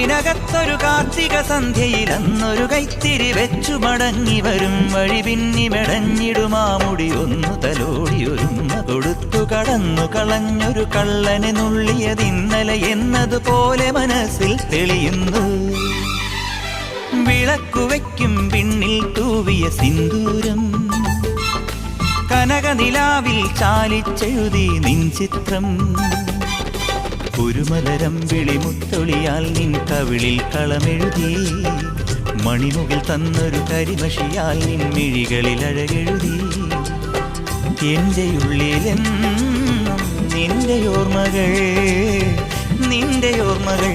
കാവിനകത്തൊരു കാർത്തിക സന്ധ്യയിൽ അന്നൊരു കൈത്തിരി വെച്ചു മടങ്ങി വരും വഴി പിന്നി മെടഞ്ഞിടുമാമുടി ഒന്നു തലോടി ഒരുമ കൊടുത്തു കടന്നു കളഞ്ഞൊരു കള്ളനെ നുള്ളിയതിന്നലെ എന്നതുപോലെ മനസ്സിൽ തെളിയുന്നു. വിളക്കുവയ്ക്കും പിന്നിൽ തൂവിയ സിന്ദൂരം കനകനിലാവിൽ ചാലിച്ചെഴുതി നിൻ ചിത്രം. ഒരു മലരം വിളിമുത്തൊളിയാൽ നിൻ കവിളിൽ കളമെഴുതി മണിമുകിൽ തന്നൊരു കരിമഷിയാൽ നിൻ മിഴികളിൽ അഴകെഴുതി. എൻ്റെ ഉള്ളിലെന്നും നിന്റെ ഓർമ്മകൾ നിന്റെ ഓർമ്മകൾ